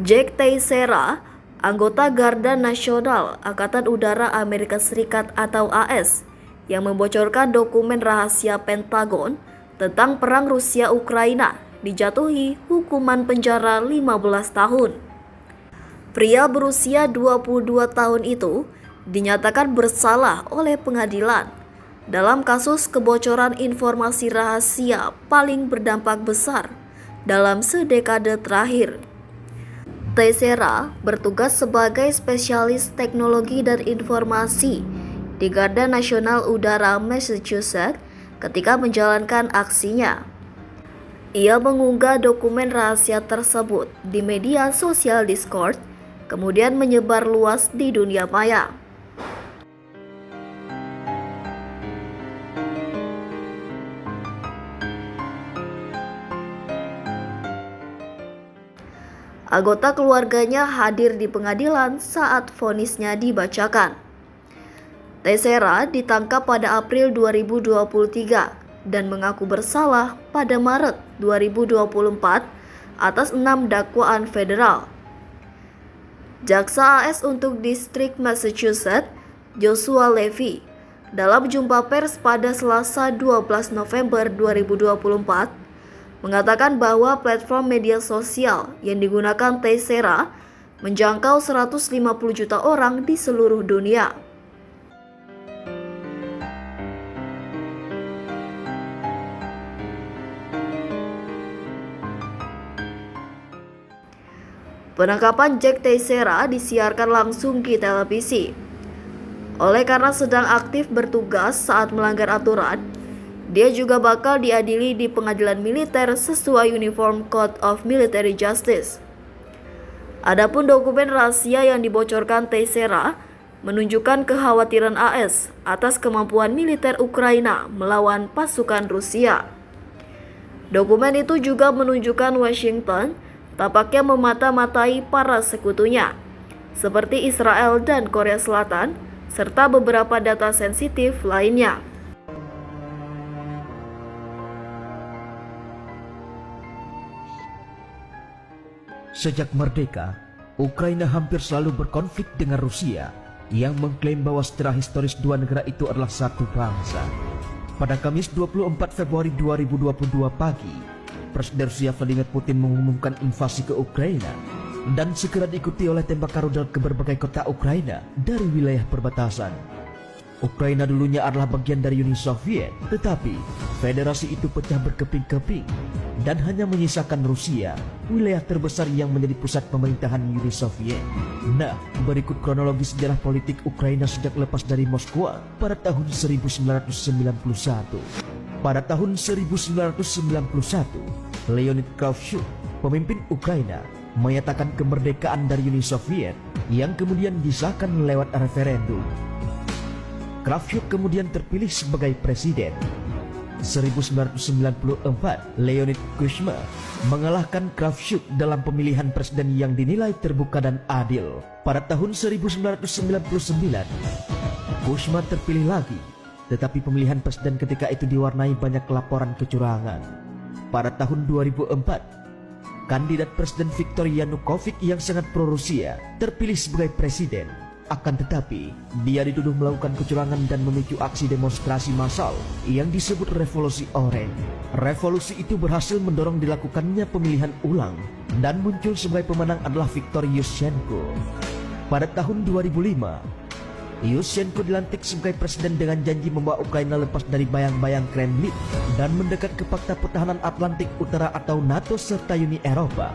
Jack Teixeira, anggota Garda Nasional Angkatan Udara Amerika Serikat atau AS, yang membocorkan dokumen rahasia Pentagon tentang perang Rusia-Ukraina, dijatuhi hukuman penjara 15 tahun. Pria berusia 22 tahun itu dinyatakan bersalah oleh pengadilan dalam kasus kebocoran informasi rahasia paling berdampak besar dalam sedekade terakhir. Teixeira bertugas sebagai spesialis teknologi dan informasi di Garda Nasional Udara Massachusetts ketika menjalankan aksinya. Ia mengunggah dokumen rahasia tersebut di media sosial Discord, kemudian menyebar luas di dunia maya. Anggota keluarganya hadir di pengadilan saat vonisnya dibacakan. Teixeira ditangkap pada April 2023 dan mengaku bersalah pada Maret 2024 atas 6 dakwaan federal. Jaksa AS untuk Distrik Massachusetts, Joshua Levy, dalam jumpa pers pada Selasa 12 November 2024, mengatakan bahwa platform media sosial yang digunakan Teixeira menjangkau 150 juta orang di seluruh dunia. Penangkapan Jack Teixeira disiarkan langsung di televisi. Oleh karena sedang aktif bertugas saat melanggar aturan, dia juga bakal diadili di pengadilan militer sesuai Uniform Code of Military Justice. Adapun dokumen rahasia yang dibocorkan Teixeira menunjukkan kekhawatiran AS atas kemampuan militer Ukraina melawan pasukan Rusia. Dokumen itu juga menunjukkan Washington tampaknya memata-matai para sekutunya, seperti Israel dan Korea Selatan, serta beberapa data sensitif lainnya. Sejak merdeka, Ukraina hampir selalu berkonflik dengan Rusia yang mengklaim bahwa secara historis dua negara itu adalah satu bangsa. Pada Kamis 24 Februari 2022 pagi, Presiden Rusia Vladimir Putin mengumumkan invasi ke Ukraina dan segera diikuti oleh tembakan rudal ke berbagai kota Ukraina dari wilayah perbatasan. Ukraina dulunya adalah bagian dari Uni Soviet, tetapi federasi itu pecah berkeping-keping dan hanya menyisakan Rusia, wilayah terbesar yang menjadi pusat pemerintahan Uni Soviet. Nah, berikut kronologi sejarah politik Ukraina sejak lepas dari Moskwa pada tahun 1991. Pada tahun 1991, Leonid Kravchuk, pemimpin Ukraina, menyatakan kemerdekaan dari Uni Soviet yang kemudian disahkan lewat referendum. Kravchuk kemudian terpilih sebagai presiden. 1994, Leonid Kuchma mengalahkan Kravchuk dalam pemilihan presiden yang dinilai terbuka dan adil. Pada tahun 1999, Kuchma terpilih lagi, tetapi pemilihan presiden ketika itu diwarnai banyak laporan kecurangan. Pada tahun 2004, kandidat Presiden Viktor Yanukovych yang sangat pro-Rusia terpilih sebagai presiden. Akan tetapi, dia dituduh melakukan kecurangan dan memicu aksi demonstrasi massal yang disebut Revolusi Oranye. Revolusi itu berhasil mendorong dilakukannya pemilihan ulang dan muncul sebagai pemenang adalah Viktor Yushchenko. Pada tahun 2005, Yushchenko dilantik sebagai presiden dengan janji membawa Ukraina lepas dari bayang-bayang Kremlin dan mendekat ke Fakta Pertahanan Atlantik Utara atau NATO serta Uni Eropa.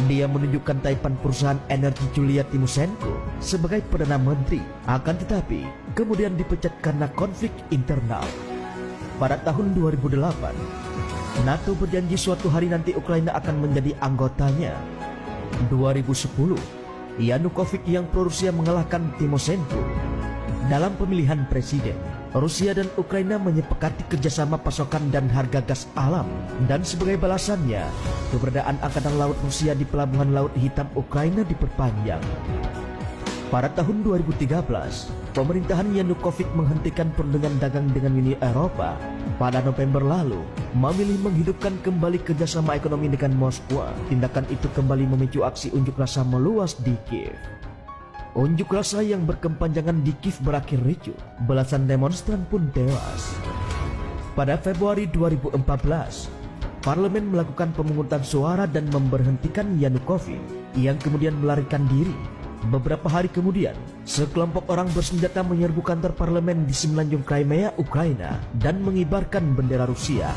Dia menunjukkan taipan perusahaan energi Julia Timoshenko sebagai Perdana Menteri, akan tetapi kemudian dipecat karena konflik internal. Pada tahun 2008, NATO berjanji suatu hari nanti Ukraina akan menjadi anggotanya. 2010, Yanukovych yang pro-Rusia mengalahkan Timoshenko dalam pemilihan presiden. Rusia dan Ukraina menyepakati kerjasama pasokan dan harga gas alam, dan sebagai balasannya, keberadaan Angkatan Laut Rusia di Pelabuhan Laut Hitam Ukraina diperpanjang. Pada tahun 2013, pemerintahan Yanukovych menghentikan perundingan dagang dengan Uni Eropa. Pada November lalu, memilih menghidupkan kembali kerjasama ekonomi dengan Moskwa. Tindakan itu kembali memicu aksi unjuk rasa meluas di Kiev. Unjuk rasa yang berkepanjangan di Kiev berakhir ricuh. Belasan demonstran pun tewas. Pada Februari 2014, parlemen melakukan pemungutan suara dan memberhentikan Yanukovych, yang kemudian melarikan diri. Beberapa hari kemudian, sekelompok orang bersenjata menyerbu kantor parlemen di semenanjung Crimea, Ukraina, dan mengibarkan bendera Rusia.